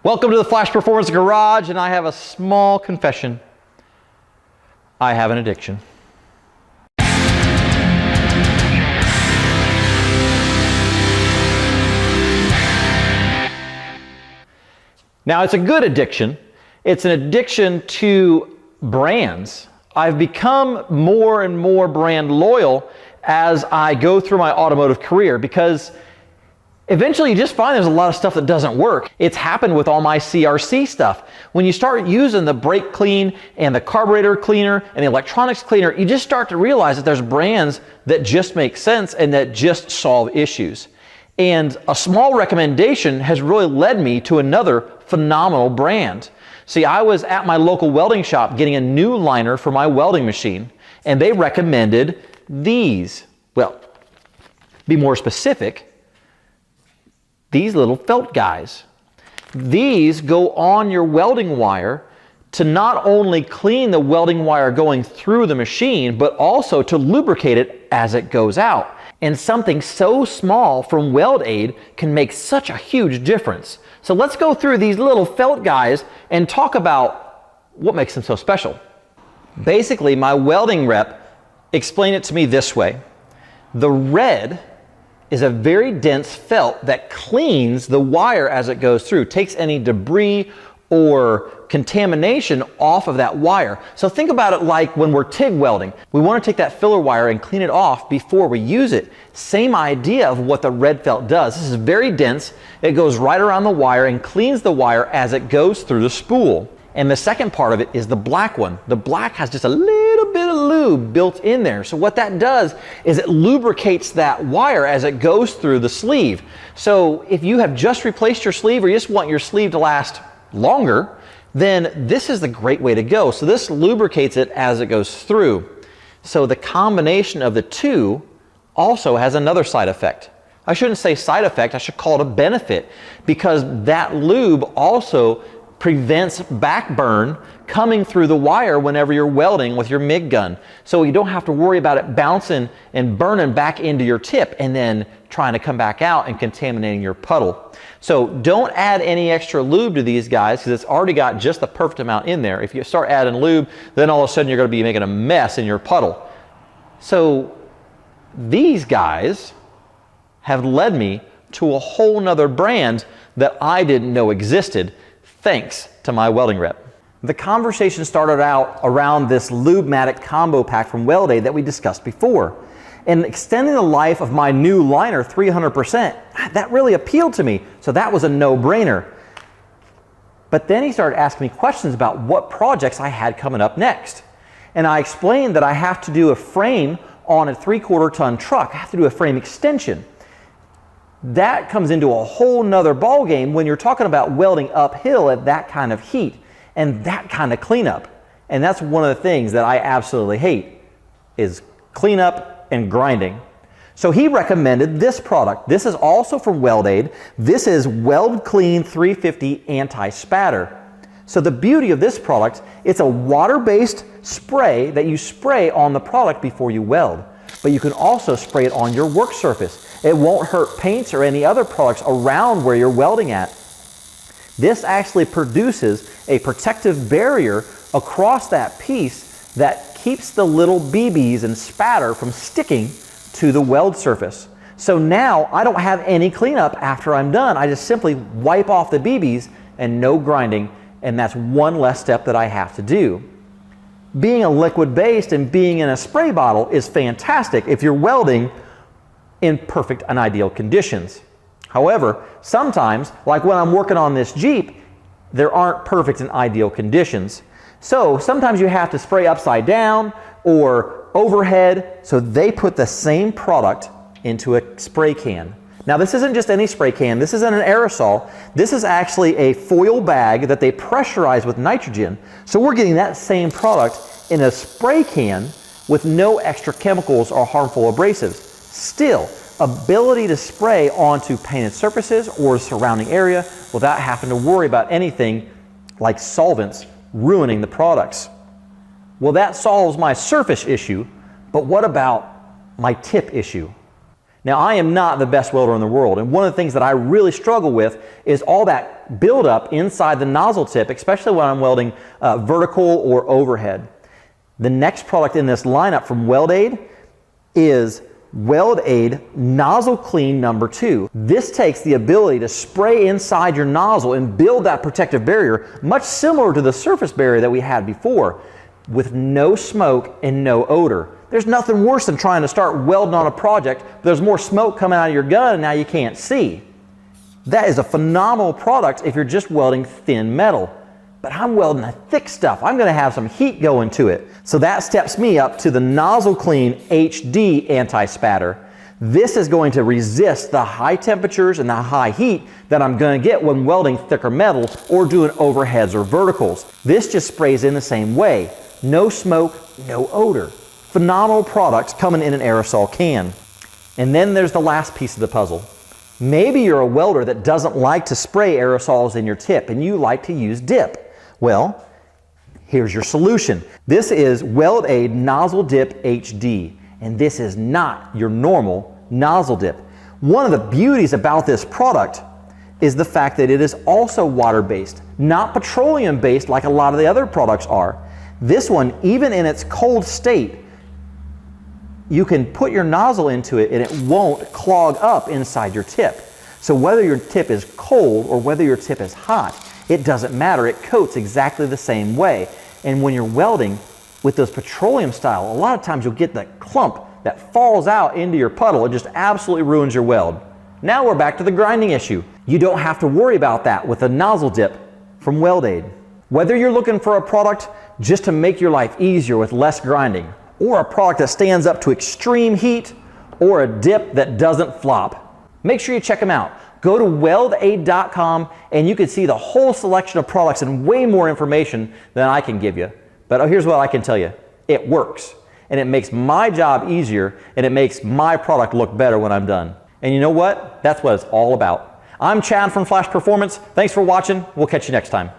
Welcome to the Flash Performance Garage, and I have a small confession. I have an addiction. Now, it's a good addiction. It's an addiction to brands. I've become more and more brand loyal as I go through my automotive career because eventually you just find there's a lot of stuff that doesn't work. It's happened with all my CRC stuff. When you start using the brake clean and the carburetor cleaner and the electronics cleaner, you just start to realize that there's brands that just make sense and that just solve issues. And a small recommendation has really led me to another phenomenal brand. See, I was at my local welding shop getting a new liner for my welding machine, and they recommended these. Well, be more specific, these little felt guys. These go on your welding wire to not only clean the welding wire going through the machine, but also to lubricate it as it goes out. And something so small from Weld Aid can make such a huge difference. So let's go through these little felt guys and talk about what makes them so special. Basically, my welding rep explained it to me this way. The red is a very dense felt that cleans the wire as it goes through, takes any debris or contamination off of that wire. So think about it like when we're TIG welding. We want to take that filler wire and clean it off before we use it. Same idea of what the red felt does. This is very dense. It goes right around the wire and cleans the wire as it goes through the spool. And the second part of it is the black one. The black has just a little bit of lube built in there. So what that does is it lubricates that wire as it goes through the sleeve. So if you have just replaced your sleeve or you just want your sleeve to last longer, then this is the great way to go. So this lubricates it as it goes through. So the combination of the two also has another side effect. I shouldn't say side effect, I should call it a benefit, because that lube also prevents backburn coming through the wire whenever you're welding with your MIG gun. So you don't have to worry about it bouncing and burning back into your tip and then trying to come back out and contaminating your puddle. So don't add any extra lube to these guys because it's already got just the perfect amount in there. If you start adding lube, then all of a sudden you're going to be making a mess in your puddle. So these guys have led me to a whole nother brand that I didn't know existed, thanks to my welding rep. The conversation started out around this Lube-Matic combo pack from Weld Aid that we discussed before. And extending the life of my new liner 300%, that really appealed to me. So that was a no-brainer. But then he started asking me questions about what projects I had coming up next. And I explained that I have to do a frame on a 3/4 ton truck. I have to do a frame extension. That comes into a whole nother ballgame when you're talking about welding uphill at that kind of heat and that kind of cleanup. And that's one of the things that I absolutely hate is cleanup and grinding. So he recommended this product. This is also from Weld Aid. This is Weld-Kleen 350 anti-spatter. So the beauty of this product, it's a water-based spray that you spray on the product before you weld. But you can also spray it on your work surface. It won't hurt paints or any other products around where you're welding at. This actually produces a protective barrier across that piece that keeps the little BBs and spatter from sticking to the weld surface. So now I don't have any cleanup after I'm done. I just simply wipe off the BBs and no grinding, and that's one less step that I have to do. Being a liquid based and being in a spray bottle is fantastic if you're welding in perfect and ideal conditions. However, sometimes, like when I'm working on this Jeep, there aren't perfect and ideal conditions. So sometimes you have to spray upside down or overhead, so they put the same product into a spray can. Now this isn't just any spray can, this isn't an aerosol, this is actually a foil bag that they pressurize with nitrogen. So we're getting that same product in a spray can with no extra chemicals or harmful abrasives. Still, ability to spray onto painted surfaces or surrounding area without having to worry about anything like solvents ruining the products. Well, that solves my surface issue, but what about my tip issue? Now, I am not the best welder in the world, and one of the things that I really struggle with is all that that buildup inside the nozzle tip, especially when I'm welding vertical or overhead. The next product in this lineup from Weld Aid is Weld Aid Nozzle-Kleen number 2. This takes the ability to spray inside your nozzle and build that protective barrier, much similar to the surface barrier that we had before, with no smoke and no odor. There's nothing worse than trying to start welding on a project, but there's more smoke coming out of your gun and now you can't see. That is a phenomenal product if you're just welding thin metal. But I'm welding the thick stuff. I'm going to have some heat going to it. So that steps me up to the Nozzle-Kleen HD anti-spatter. This is going to resist the high temperatures and the high heat that I'm going to get when welding thicker metal or doing overheads or verticals. This just sprays in the same way. No smoke, no odor. Phenomenal products coming in an aerosol can. And then there's the last piece of the puzzle. Maybe you're a welder that doesn't like to spray aerosols in your tip and you like to use dip. Well, here's your solution. This is Weld Aid Nozzle-Dip HD, and this is not your normal nozzle dip. One of the beauties about this product is the fact that it is also water-based, not petroleum-based like a lot of the other products are. This one, even in its cold state, you can put your nozzle into it and it won't clog up inside your tip. So whether your tip is cold or whether your tip is hot, it doesn't matter. It coats exactly the same way. And when you're welding with those petroleum style, a lot of times you'll get that clump that falls out into your puddle. It just absolutely ruins your weld. Now we're back to the grinding issue. You don't have to worry about that with a nozzle dip from Weld Aid. Whether you're looking for a product just to make your life easier with less grinding, or a product that stands up to extreme heat, or a dip that doesn't flop, make sure you check them out. Go to weldaid.com and you can see the whole selection of products and way more information than I can give you. But here's what I can tell you. It works. And it makes my job easier and it makes my product look better when I'm done. And you know what? That's what it's all about. I'm Chad from Flash Performance. Thanks for watching. We'll catch you next time.